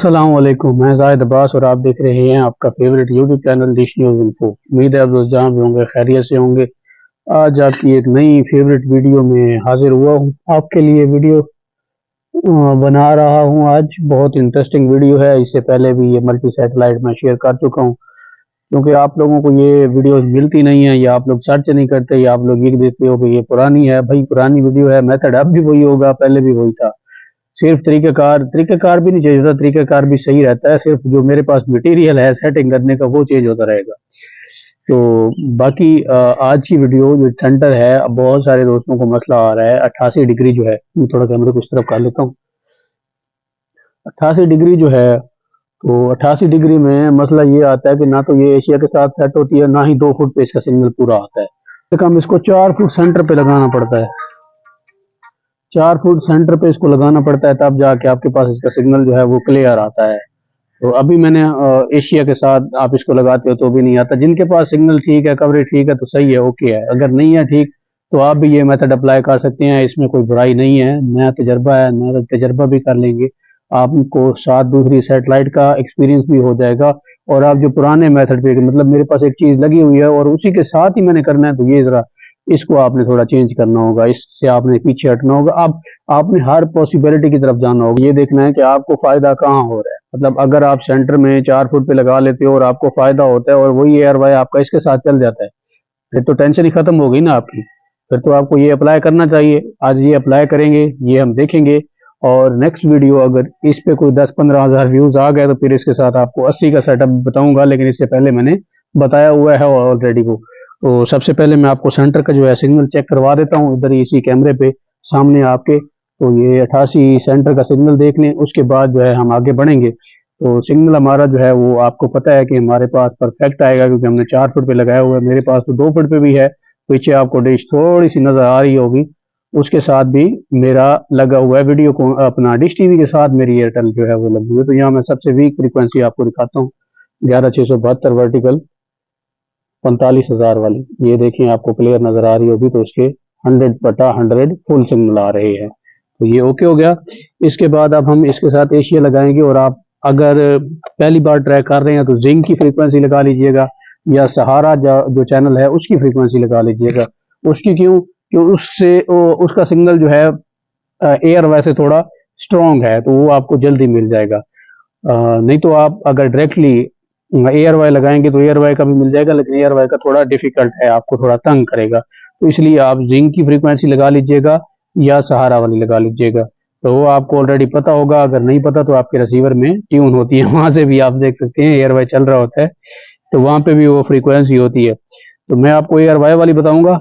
अस्सलाम वालेकुम, मैं जाहिद अब्बास और आप देख रहे हैं आपका favourite YouTube channel dish news info. उम्मीद है आप दोस्त जहाँ भी होंगे खैरियत से होंगे। आज आपकी एक नई फेवरेट वीडियो में हाजिर हुआ हूँ। आपके लिए वीडियो बना रहा हूँ। आज बहुत इंटरेस्टिंग वीडियो है। इससे पहले भी ये मल्टी सैटेलाइट में शेयर कर चुका हूँ, क्योंकि आप लोगों को ये वीडियोस मिलती नहीं है या आप लोग सर्च नहीं करते या आप लोग ये देखते हो कि ये पुरानी है। भाई पुरानी वीडियो है, मेथड अब भी वही होगा, पहले भी वही था। सिर्फ तरीकाकार भी नहीं चेंज होता, तरीकाकार भी सही रहता है। सिर्फ जो मेरे पास मटेरियल है सेटिंग करने का वो चेंज होता रहेगा। तो बाकी आज की वीडियो जो सेंटर है, अब बहुत सारे दोस्तों को मसला आ रहा है 88 डिग्री जो है। मैं थोड़ा कैमरे को इस तरफ कर लेता हूँ। 88 डिग्री जो है, तो 88 डिग्री में मसला ये आता है कि ना तो ये एशिया के साथ सेट होती है, ना ही 2 फुट पे इसका सिग्नल पूरा आता है। तो कम इसको 4 फुट सेंटर पे लगाना पड़ता है। 4 फुट सेंटर पे इसको लगाना पड़ता है, तब जाके आपके पास इसका सिग्नल जो है वो क्लियर आता है। तो अभी मैंने एशिया के साथ आप इसको लगाते हो तो भी नहीं आता। जिनके पास सिग्नल ठीक है, कवरेज ठीक है, तो सही है, ओके है। अगर नहीं है ठीक, तो आप भी ये मेथड अप्लाई कर सकते हैं। इसमें कोई बुराई नहीं है, नया तजर्बा है, नया तजर्बा भी कर लेंगे। आपको साथ दूसरी सेटेलाइट का एक्सपीरियंस भी हो जाएगा। और आप जो पुराने मेथड पे, मतलब मेरे पास एक चीज लगी हुई है और उसी के साथ ही मैंने करना है, तो ये जरा इसको आपने थोड़ा चेंज करना होगा, इससे आपने पीछे हटना होगा। अब आपने हर पॉसिबिलिटी की तरफ जाना होगा। ये देखना है कि आपको फायदा कहाँ हो रहा है। मतलब अगर आप सेंटर में 4 फुट पे लगा लेते हो और आपको फायदा होता है और वही एयर वाई आपका इसके साथ चल जाता है, फिर तो टेंशन ही खत्म हो गई ना आपकी। फिर तो आपको ये अप्लाई करना चाहिए। आज ये अप्लाई करेंगे, ये हम देखेंगे। और नेक्स्ट वीडियो अगर इस पे कोई 10-15 हज़ार व्यूज आ गए तो फिर इसके साथ आपको 80 का सेटअप बताऊंगा, लेकिन इससे पहले मैंने बताया हुआ है ऑलरेडी को। तो सबसे पहले मैं आपको सेंटर का जो है सिग्नल चेक करवा देता हूँ, इधर इसी कैमरे पे सामने आपके। तो ये 88 सेंटर का सिग्नल देख लें, उसके बाद जो है हम आगे बढ़ेंगे। तो सिग्नल हमारा जो है वो आपको पता है कि हमारे पास परफेक्ट आएगा, क्योंकि हमने 4 फुट पे लगाया हुआ है। मेरे पास तो 2 फुट पे भी है। पीछे आपको डिश थोड़ी सी नजर आ रही होगी, उसके साथ भी मेरा लगा हुआ है। वीडियो को अपना डिश टीवी के साथ मेरी एयरटेल जो है वो लगी हुई है। तो यहाँ मैं सबसे वीक फ्रीक्वेंसी आपको दिखाता हूँ, 11672 वर्टिकल 45,000 वाली। ये देखिए आपको क्लियर नजर आ रही होगी। तो उसके 100/100 फुल सिग्नल आ रहे हैं। तो ये ओके हो गया। इसके बाद अब हम इसके साथ एशिया लगाएंगे। और आप अगर पहली बार ट्रैक कर रहे हैं तो जिंक की फ्रीक्वेंसी लगा लीजिएगा, या सहारा जो चैनल है उसकी फ्रीक्वेंसी लगा लीजिएगा। उसकी क्यों उससे उसका सिग्नल जो है एयर वैसे थोड़ा स्ट्रॉन्ग है, तो वो आपको जल्दी मिल जाएगा। नहीं तो आप अगर डायरेक्टली एयर वाई लगाएंगे तो एयर वाई का भी मिल जाएगा, लेकिन एयर वाई का थोड़ा डिफिकल्ट है, आपको थोड़ा तंग करेगा। तो इसलिए आप जिंक की फ्रीक्वेंसी लगा लीजिएगा या सहारा वाली लगा लीजिएगा। तो वो आपको ऑलरेडी पता होगा। अगर नहीं पता तो आपके रिसीवर में ट्यून होती है, वहां से भी आप देख सकते हैं एयर वाई चल रहा होता है, तो वहां पे भी वो फ्रीक्वेंसी होती है। तो मैं आपको एयर वाई वाली बताऊंगा।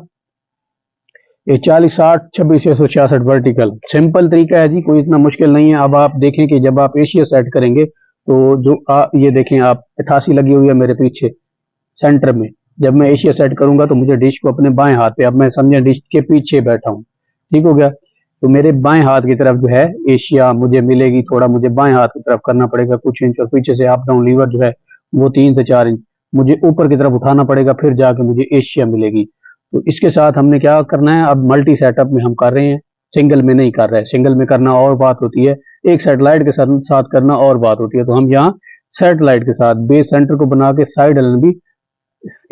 ये 40, 60, 26, 166 वर्टिकल सिंपल तरीका है जी, कोई इतना मुश्किल नहीं है। अब आप देखें कि जब आप एशिया सेट करेंगे तो जो ये देखें आप 88 लगी हुई है मेरे पीछे सेंटर में। जब मैं एशिया सेट करूंगा तो मुझे डिश को अपने बाएं हाथ पे, अब मैं समझे डिश के पीछे बैठा हूँ, ठीक हो गया। तो मेरे बाएं हाथ की तरफ जो है एशिया मुझे मिलेगी। थोड़ा मुझे बाएं हाथ की तरफ करना पड़ेगा कुछ इंच, और पीछे से अप डाउन लीवर जो है वो 3 से 4 इंच मुझे ऊपर की तरफ उठाना पड़ेगा, फिर जाके मुझे एशिया मिलेगी। तो इसके साथ हमने क्या करना है, अब मल्टी सेटअप में हम कर रहे हैं, सिंगल में नहीं कर रहे हैं। सिंगल में करना और बात होती है, एक सैटेलाइट के साथ करना और बात होती है। तो हम यहाँ सैटेलाइट के साथ बेस सेंटर को बना के साइड एलन भी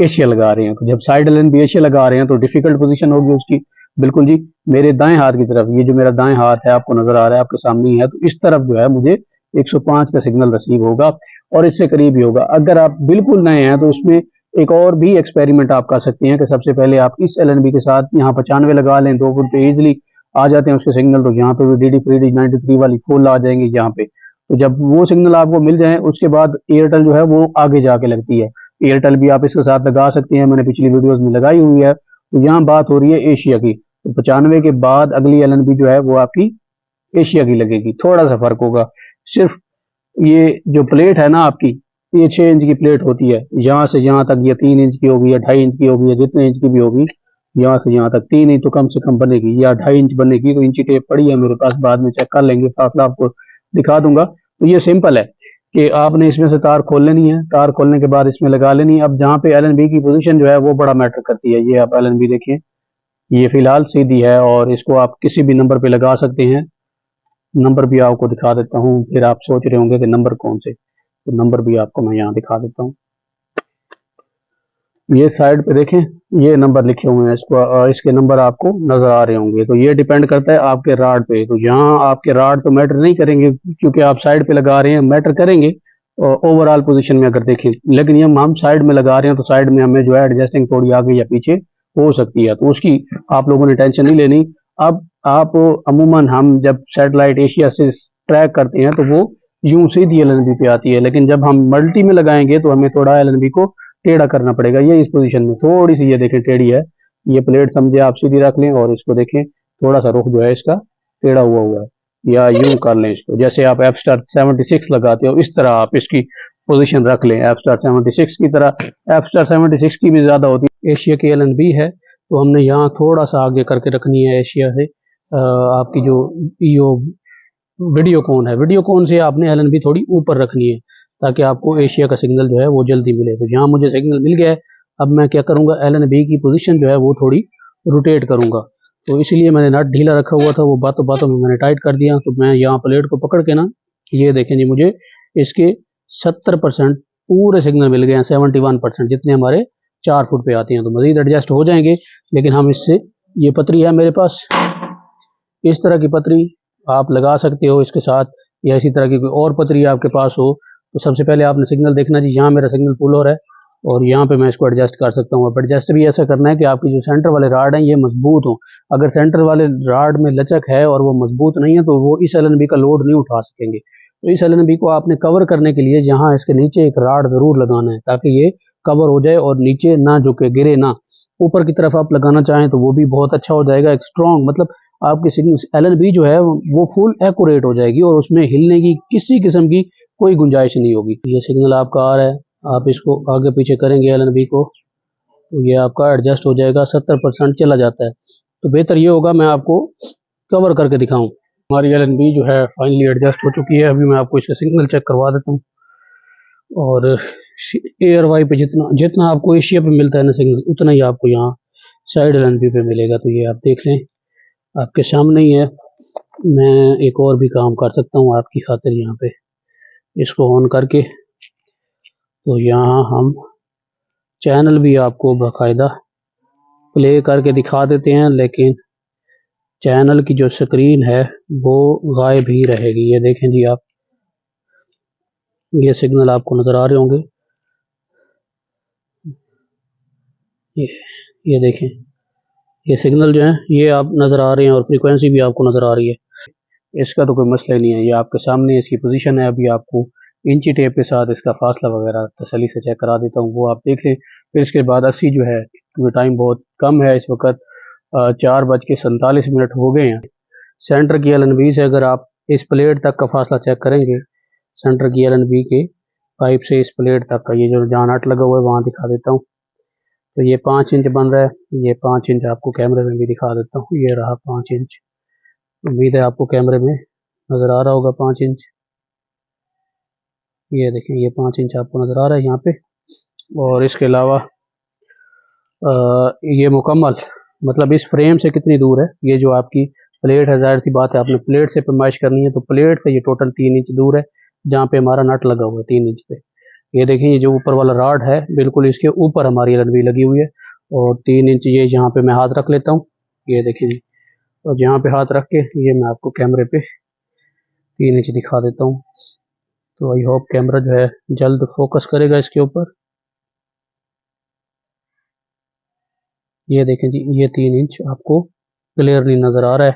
एशिया लगा रहे हैं। तो जब साइड एलन भी एशिया लगा रहे हैं तो डिफिकल्ट पोजीशन होगी उसकी। बिल्कुल जी, मेरे दाएं हाथ की तरफ, ये जो मेरा दाएं हाथ है आपको नजर आ रहा है, आपके सामने ही है, तो इस तरफ जो है मुझे 105 का सिग्नल रिसीव होगा और इससे करीब ही होगा। अगर आप बिल्कुल नए हैं तो उसमें एक और भी एक्सपेरिमेंट आप कर सकते हैं कि सबसे पहले आप इस एलएनबी के साथ यहाँ 95 लगा लें, 2 फुट पे इजिली आ जाते हैं उसके सिग्नल। तो यहाँ पे भी डी डी फ्री डी 93 वाली फुल आ जाएंगे यहाँ पे। तो जब वो सिग्नल आपको मिल जाए उसके बाद एयरटेल जो है वो आगे जाके लगती है। एयरटेल भी आप इसके साथ लगा सकते हैं, मैंने पिछली वीडियोस में लगाई हुई है। तो यहाँ बात हो रही है एशिया की। तो 95 के बाद अगली एलएनबी जो है वो आपकी एशिया की लगेगी। थोड़ा सा फर्क होगा, सिर्फ ये जो प्लेट है ना आपकी, ये 6 इंच की प्लेट होती है। यहाँ से यहाँ तक ये 3 इंच की होगी या 2.5 इंच की होगी, या जितने इंच की भी होगी, यहाँ से यहाँ तक 3 इंच तो कम से कम बनेगी, या 2.5 इंच बनेगी। तो इंची टेप पड़ी है मेरे पास, बाद में चेक कर लेंगे, फासला आपको दिखा दूंगा। तो ये सिंपल है कि आपने इसमें से तार खोल लेनी है, तार खोलने के बाद इसमें लगा लेनी है। अब जहाँ पे एलएनबी की पोजीशन जो है वो बड़ा मैटर करती है। ये आप एलएनबी देखिए, ये फिलहाल सीधी है और इसको आप किसी भी नंबर पे लगा सकते हैं। नंबर भी आपको दिखा देता हूँ। फिर आप सोच रहे होंगे कि नंबर कौन से, तो नंबर भी आपको मैं यहाँ दिखा देता हूँ। ये साइड पे देखें, ये नंबर लिखे हुए हैं, इसके नंबर आपको नजर आ रहे होंगे। तो ये डिपेंड करता है आपके राड पे। तो यहाँ आपके राड तो मैटर नहीं करेंगे क्योंकि आप साइड पे लगा रहे हैं, मैटर करेंगे ओवरऑल पोजीशन में अगर देखें। लेकिन ये हम साइड में लगा रहे हैं तो साइड में हमें जो है एडजस्टिंग थोड़ी आगे या पीछे हो सकती है, तो उसकी आप लोगों ने टेंशन नहीं लेनी। अब आप अमूमन हम जब सैटेलाइट एशिया से ट्रैक करते हैं तो वो यूं सीधी एलएनबी पे आती है, लेकिन जब हम मल्टी में लगाएंगे तो हमें थोड़ा एलएनबी को टेढ़ा करना पड़ेगा। ये इस पोजीशन में थोड़ी सी ये देखें टेढ़ी है, ये प्लेट समझे आप सीधी रख लें और इसको देखें थोड़ा सा रुख जो है इसका टेढ़ा हुआ हुआ है, या यूं कर लें इसको। जैसे आप एफ स्टार 76 लगाते हो इस तरह आप इसकी पोजीशन रख लें एफ स्टार 76 की तरह। एफ स्टार 76 की भी ज्यादा होती है, एशिया की एलएनबी है तो हमने यहाँ थोड़ा सा आगे करके रखनी है एशिया से। आपकी जो ईओ वीडियोकॉन है, वीडियोकॉन से आपने एलएनबी थोड़ी ऊपर रखनी है ताकि आपको एशिया का सिग्नल जो है वो जल्दी मिले। तो यहाँ मुझे सिग्नल मिल गया है, अब मैं क्या करूँगा, एलएनबी की पोजीशन जो है वो थोड़ी रोटेट करूँगा। तो इसलिए मैंने नट ढीला रखा हुआ था, वो बातों बातों में मैंने टाइट कर दिया। तो मैं यहाँ प्लेट को पकड़ के ना, ये देखें जी, मुझे इसके 70% पूरे सिग्नल मिल गए हैं, 71% जितने हमारे 4 फुट पे आते हैं। तो मजीद एडजस्ट हो जाएंगे, लेकिन हम इससे, ये पतरी है मेरे पास, इस तरह की पतरी आप लगा सकते हो इसके साथ, या इसी तरह की कोई और पतरी आपके पास हो। तो सबसे पहले आपने सिग्नल देखना जी, यहाँ मेरा सिग्नल फुल हो रहा है और यहाँ पे मैं इसको एडजस्ट कर सकता हूँ। अब एडजस्ट भी ऐसा करना है कि आपकी जो सेंटर वाले राड हैं ये मजबूत हो। अगर सेंटर वाले राड में लचक है और वो मजबूत नहीं है तो वो इस एलएनबी का लोड नहीं उठा सकेंगे। तो इस एलएनबी को आपने कवर करने के लिए यहाँ इसके नीचे एक राड जरूर लगाना है ताकि ये कवर हो जाए और नीचे ना झुके, गिरे ना। ऊपर की तरफ आप लगाना चाहें तो वो भी बहुत अच्छा हो जाएगा, एक स्ट्रॉन्ग, मतलब आपकी सिग्नल एलएनबी जो है वो फुल एक्यूरेट हो जाएगी और उसमें हिलने की किसी किस्म की कोई गुंजाइश नहीं होगी। ये सिग्नल आपका आ रहा है, आप इसको आगे पीछे करेंगे एलएनबी को तो ये आपका एडजस्ट हो जाएगा, 70% चला जाता है। तो बेहतर ये होगा मैं आपको कवर करके दिखाऊं। हमारी एलएनबी जो है फाइनली एडजस्ट हो चुकी है। अभी मैं आपको इसका सिग्नल चेक करवा देता हूँ। और एयर वाई पे जितना जितना आपको एशिया पे मिलता है ना सिग्नल, उतना ही आपको यहाँ साइड एलएनबी पे मिलेगा। तो ये आप देख लें, आपके सामने ही है। मैं एक और भी काम कर सकता हूँ आपकी खातिर, यहाँ पे इसको ऑन करके, तो यहाँ हम चैनल भी आपको बाकायदा प्ले करके दिखा देते हैं, लेकिन चैनल की जो स्क्रीन है वो गायब ही रहेगी। ये देखें जी आप, ये सिग्नल आपको नज़र आ रहे होंगे, ये ये देखें, ये सिग्नल जो है ये आप नज़र आ रहे हैं और फ्रीक्वेंसी भी आपको नज़र आ रही है। इसका तो कोई मसला ही नहीं है, ये आपके सामने इसकी पोजीशन है। अभी आपको इंची टेप के साथ इसका फासला वगैरह तसल्ली से चेक करा देता हूँ, वो आप देख लें। फिर इसके बाद 80 जो है, क्योंकि टाइम बहुत कम है इस वक्त, 4:47 हो गए हैं। सेंटर की एलएनबी से अगर आप इस प्लेट तक का फासला चेक करेंगे, सेंटर की एलएनबी के पाइप से इस प्लेट तक का, ये जो जहाँ नट लगा हुआ है वहाँ दिखा देता हूँ। तो ये 5 इंच बन रहा है, ये 5 इंच आपको कैमरे में भी दिखा देता हूँ। ये रहा 5 इंच, उम्मीद है आपको कैमरे में नज़र आ रहा होगा 5 इंच। ये देखें, ये 5 इंच आपको नज़र आ रहा है यहाँ पे। और इसके अलावा ये मुकम्मल, मतलब इस फ्रेम से कितनी दूर है, ये जो आपकी प्लेट है, जाहिर सी बात है आपने प्लेट से पैमाइश करनी है, तो प्लेट से ये टोटल 3 इंच दूर है जहाँ पे हमारा नट लगा हुआ है 3 इंच पे। ये देखिए, ये जो ऊपर वाला रॉड है बिल्कुल इसके ऊपर हमारी एलएनबी लगी हुई है और 3 इंच ये जहाँ पे मैं हाथ रख लेता हूँ, ये देखिए जी, और जहाँ पे हाथ रख के ये मैं आपको कैमरे पे 3 इंच दिखा देता हूँ। तो आई होप कैमरा जो है जल्द फोकस करेगा इसके ऊपर। ये देखें जी, ये 3 इंच आपको क्लियरली नज़र आ रहा है।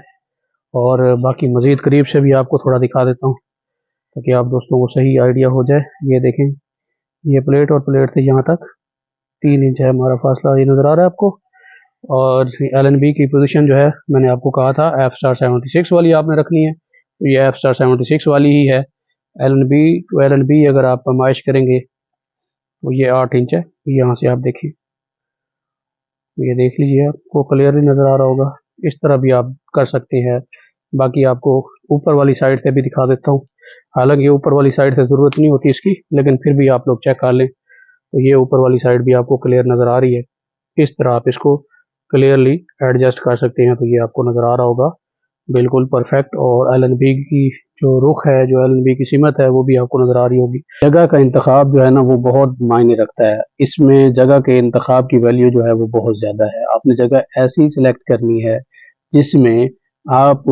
और बाकी मज़ीद करीब से भी आपको थोड़ा दिखा देता हूँ ताकि आप दोस्तों को सही आइडिया हो जाए। ये देखें, ये प्लेट और प्लेट से यहाँ तक 3 इंच है हमारा फासला, ये नज़र आ रहा है आपको। और एलएनबी की पोजीशन जो है मैंने आपको कहा था एफ स्टार 76 वाली आपने रखनी है, तो ये एफ स्टार 76 वाली ही है। एलएनबी टू एलएनबी अगर आप पैमाइश करेंगे तो ये 8 इंच है। यहाँ से आप देखिए, ये देख लीजिए, आपको क्लियरली नज़र आ रहा होगा। इस तरह भी आप कर सकते हैं। बाकी आपको ऊपर वाली साइड से भी दिखा देता हूँ, हालांकि ऊपर वाली साइड से ज़रूरत नहीं होती इसकी, लेकिन फिर भी आप लोग चेक कर लें। तो ये ऊपर वाली साइड भी आपको क्लियर नज़र आ रही है। इस तरह आप इसको क्लियरली एडजस्ट कर सकते हैं। तो ये आपको नज़र आ रहा होगा, बिल्कुल परफेक्ट। और एलएनबी की जो रुख है, जो एलएनबी की सीमत है, वो भी आपको नज़र आ रही होगी। जगह का इंतखाब जो है ना वो बहुत मायने रखता है। इसमें जगह के इंतखाब की वैल्यू जो है वो बहुत ज़्यादा है। आपने जगह ऐसी सिलेक्ट करनी है जिसमें आप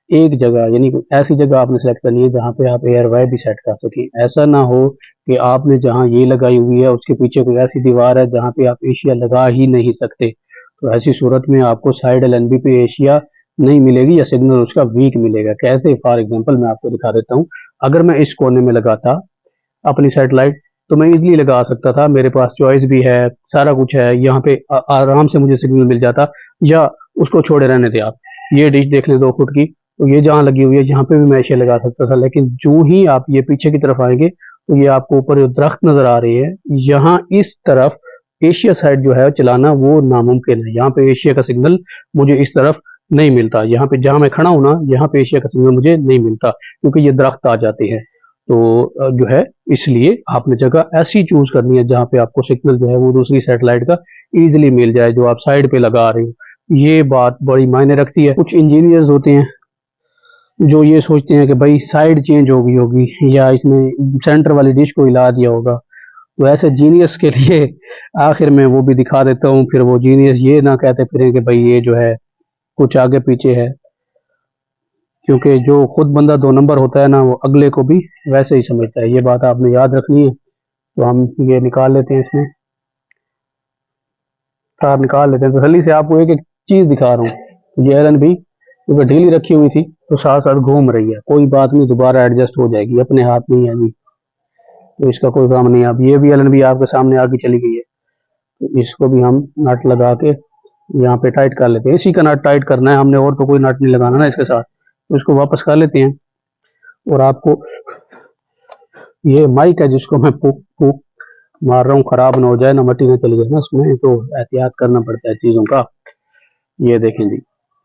एक जगह यानी कि ऐसी जगह आपने सेलेक्ट करनी है जहाँ पे आप एयर वाई भी सेट कर सकें। ऐसा ना हो कि आपने जहाँ ये लगाई हुई है उसके पीछे कोई ऐसी दीवार है जहाँ पे आप एशिया लगा ही नहीं सकते। तो ऐसी सूरत में आपको साइड एलएनबी पे एशिया नहीं मिलेगी या सिग्नल उसका वीक मिलेगा। कैसे? फॉर एग्जांपल मैं आपको दिखा देता हूँ। अगर मैं इस कोने में लगाता अपनी सैटेलाइट तो मैं इजीली लगा सकता था, मेरे पास चॉइस भी है, सारा कुछ है, यहाँ पे आराम से मुझे सिग्नल मिल जाता। या उसको छोड़े रहने थे आप, ये डिश देख लें 2 फुट की, तो ये जहाँ लगी हुई है यहाँ पे भी मैं एशिया लगा सकता था। लेकिन जो ही आप ये पीछे की तरफ आएंगे तो ये आपको ऊपर जो दरख्त नजर आ रही है, यहाँ इस तरफ एशिया साइड जो है चलाना वो नामुमकिन है। यहाँ पे एशिया का सिग्नल मुझे इस तरफ नहीं मिलता। यहाँ पे जहाँ मैं खड़ा हूँ ना, यहाँ पे एशिया का सिग्नल मुझे नहीं मिलता क्योंकि ये दरख्त आ जाते हैं। तो जो है इसलिए आपने जगह ऐसी चूज करनी है जहाँ पे आपको सिग्नल जो है वो दूसरी सैटेलाइट का इजीली मिल जाए जो आप साइड पे लगा रहे हो। ये बात बड़ी मायने रखती है। कुछ इंजीनियर्स होते हैं जो ये सोचते हैं कि भाई साइड चेंज हो गई होगी या इसने सेंटर वाली डिश को हिला दिया होगा। तो ऐसे जीनियस के लिए आखिर में वो भी दिखा देता हूँ, फिर वो जीनियस ये ना कहते फिरें कि भाई ये जो है कुछ आगे पीछे है। क्योंकि जो खुद बंदा 2 नंबर होता है ना वो अगले को भी वैसे ही समझता है। ये बात आपने याद रखनी है। तो हम ये निकाल लेते हैं, इसमें तार निकाल लेते हैं। तसल्ली से आपको एक एक चीज दिखा रहा हूँ। ये एलन भी क्योंकि ढीली रखी हुई थी तो साथ साथ घूम रही है, कोई बात नहीं, दोबारा एडजस्ट हो जाएगी, अपने हाथ में ही है जी। तो इसका कोई काम नहीं। अब ये भी एलन भी आपके सामने आगे चली गई है, तो इसको भी हम नट लगा के यहाँ पे टाइट कर लेते हैं। इसी का नट टाइट करना है हमने, और तो कोई नट नहीं लगाना ना इसके साथ। तो इसको वापस कर लेते हैं। और आपको ये माइक है जिसको मैं फूक फूक मार रहा हूँ, खराब ना हो जाए, ना मट्टी ना चली जाए ना उसमें, तो एहतियात करना पड़ता है चीज़ों का। ये देखें जी,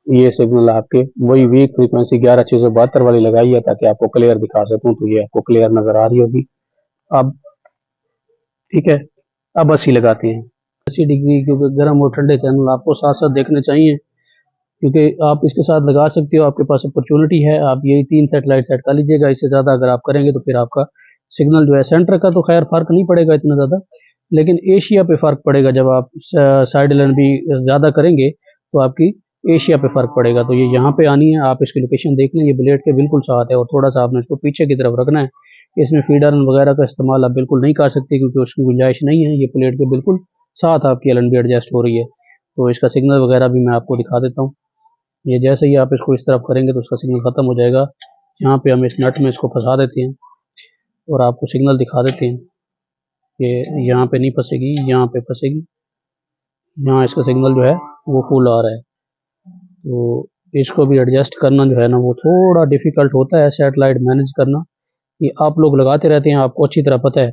ये सिग्नल आपके वही वीक फ्रीक्वेंसी 11,672 वाली लगाई है ताकि आपको क्लियर दिखा सकूं। तो ये आपको क्लियर नजर आ रही होगी अब। ठीक है, अब 80 लगाते हैं। 80 डिग्री, क्योंकि गर्म और ठंडे चैनल आपको साथ साथ देखने चाहिए, क्योंकि आप इसके साथ लगा सकते हो, आपके पास अपॉर्चुनिटी है। आप यही 3 सैटेलाइट सेट कर लीजिएगा। इससे ज़्यादा अगर आप करेंगे तो फिर आपका सिग्नल जो है, सेंटर का तो खैर फ़र्क नहीं पड़ेगा इतना ज़्यादा, लेकिन एशिया पे फ़र्क पड़ेगा। जब आप साइड एलन भी ज़्यादा करेंगे तो आपकी एशिया पे फ़र्क पड़ेगा। तो ये यहाँ पे आनी है, आप इसकी लोकेशन देख लें, ये ब्लेड के बिल्कुल साथ है। और थोड़ा सा आपने इसको पीछे की तरफ रखना है। इसमें फीडर वगैरह का इस्तेमाल आप बिल्कुल नहीं कर सकते क्योंकि उसकी गुंजाइश नहीं है। ये प्लेट के बिल्कुल साथ आपकी एलन भी एडजस्ट हो रही है। तो इसका सिग्नल वगैरह भी मैं आपको दिखा देता हूँ। ये जैसे ही आप इसको इस तरफ करेंगे तो उसका सिग्नल ख़त्म हो जाएगा। यहाँ पे हम इस नट में इसको फंसा देते हैं और आपको सिग्नल दिखा देते हैं कि यहाँ पे नहीं फंसेगी, यहाँ पे फंसेगी। यहाँ इसका सिग्नल जो है वो फुल आ रहा है। तो इसको भी एडजस्ट करना जो है ना वो थोड़ा डिफ़िकल्ट होता है, सैटेलाइट मैनेज करना। ये आप लोग लगाते रहते हैं, आपको अच्छी तरह पता है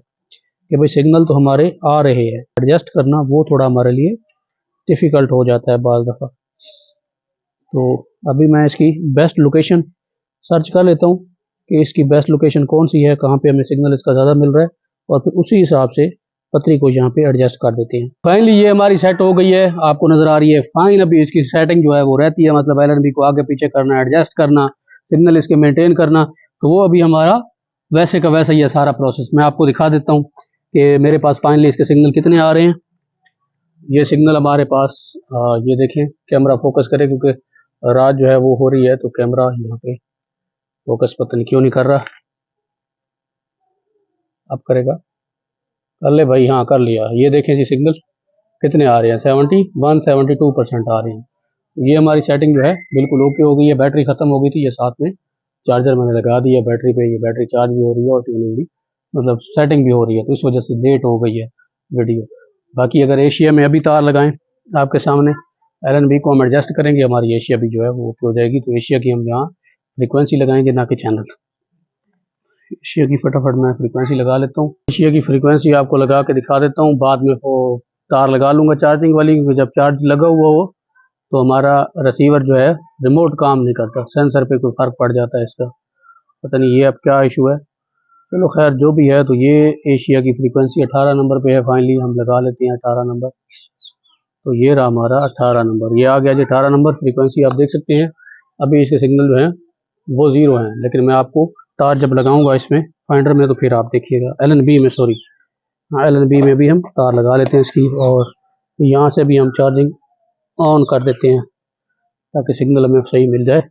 कि भाई सिग्नल तो हमारे आ रहे हैं, एडजस्ट करना वो थोड़ा हमारे लिए डिफ़िकल्ट हो जाता है बाज़ दफ़ा। तो अभी मैं इसकी बेस्ट लोकेशन सर्च कर लेता हूँ कि इसकी बेस्ट लोकेशन कौन सी है, कहाँ पे हमें सिग्नल इसका ज़्यादा मिल रहा है, और फिर उसी हिसाब से पतरी को यहाँ पे एडजस्ट कर देते हैं। फाइनली ये हमारी सेट हो गई है, आपको नज़र आ रही है फाइन। अभी इसकी सेटिंग जो है वो रहती है, मतलब एलएनबी को आगे पीछे करना, एडजस्ट करना, सिग्नल इसके मेंटेन करना, तो वो अभी हमारा वैसे का वैसा ही है सारा प्रोसेस। मैं आपको दिखा देता हूँ कि मेरे पास फाइनली इसके सिग्नल कितने आ रहे हैं। ये सिग्नल हमारे पास ये देखें, कैमरा फोकस करे क्योंकि रात जो है वो हो रही है, तो कैमरा यहाँ पे फोकस पता नहीं क्यों नहीं कर रहा। अब करेगा, कर ले भाई, हाँ कर लिया। ये देखें जी सिग्नल कितने आ रहे हैं, 72% आ रहे हैं। ये हमारी सेटिंग जो है बिल्कुल ओके हो गई है। बैटरी ख़त्म हो गई थी, ये साथ में चार्जर मैंने लगा दिया बैटरी पे, ये बैटरी चार्ज भी हो रही है और ट्यूनिंग भी, मतलब सेटिंग भी हो रही है। तो इस वजह से लेट हो गई है वीडियो। बाकी अगर एशिया में अभी तार लगाएं आपके सामने, एलएनबी को हम एडजस्ट करेंगे, हमारी एशिया भी जो है वो ओके हो जाएगी। तो एशिया की हम यहाँ फ्रीक्वेंसी लगाएंगे, ना कि चैनल। एशिया की फटाफट मैं फ्रीक्वेंसी लगा लेता हूँ। एशिया की फ्रीक्वेंसी आपको लगा के दिखा देता हूँ, बाद में वो तार लगा लूँगा चार्जिंग वाली, क्योंकि जब चार्ज लगा हुआ हो तो हमारा रिसीवर जो है रिमोट काम नहीं करता, सेंसर पे कोई फ़र्क पड़ जाता है इसका, पता नहीं ये अब क्या इशू है। चलो खैर जो भी है, तो ये एशिया की फ्रीक्वेंसी 18 नंबर पे है। फाइनली हम लगा लेते हैं 18 नंबर। तो ये रहा हमारा 18 नंबर, ये आ गया जी 18 नंबर फ्रीक्वेंसी, आप देख सकते हैं अभी इसके सिग्नल जो हैं वो ज़ीरो हैं, लेकिन मैं आपको तार जब लगाऊंगा इसमें फाइंडर में तो फिर आप देखिएगा। LNB में, सॉरी, हाँ LNB में भी हम तार लगा लेते हैं इसकी, और यहाँ से भी हम चार्जिंग ऑन कर देते हैं ताकि सिग्नल हमें सही मिल जाए।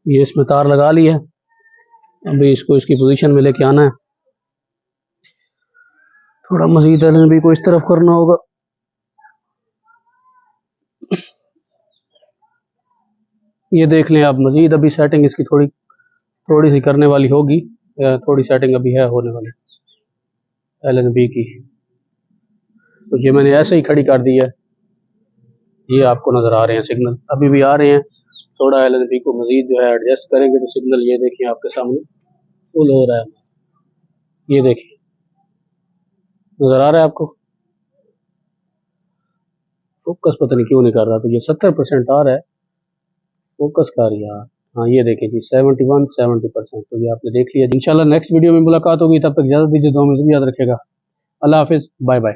ये इसमें तार लगा ली है, अभी इसको इसकी पोजीशन में लेके आना है। थोड़ा मजीद LNB को इस तरफ करना होगा। ये देख लें आप, मजीद अभी सेटिंग इसकी थोड़ी सी करने वाली होगी, थोड़ी सेटिंग अभी है होने वाली LNB की। तो ये मैंने ऐसे ही खड़ी कर दी है। ये आपको नज़र आ रहे हैं सिग्नल, अभी भी आ रहे हैं। थोड़ा LNB को मजीद जो है एडजस्ट करेंगे तो सिग्नल ये देखिए आपके सामने फुल हो रहा है। ये देखिए, नज़र आ रहा है आपको। फोकस पता नहीं क्यों नहीं कर रहा, तो ये 70% आ रहा है, फोकस कर यार। हाँ ये देखिए जी, 71-70%। तो ये आपने देख लिया। इंशाल्लाह नेक्स्ट वीडियो में मुलाकात होगी, तब तक इजाज़त दीजिए, दुआ में याद रखिएगा। अल्लाह हाफिज़, बाय बाय।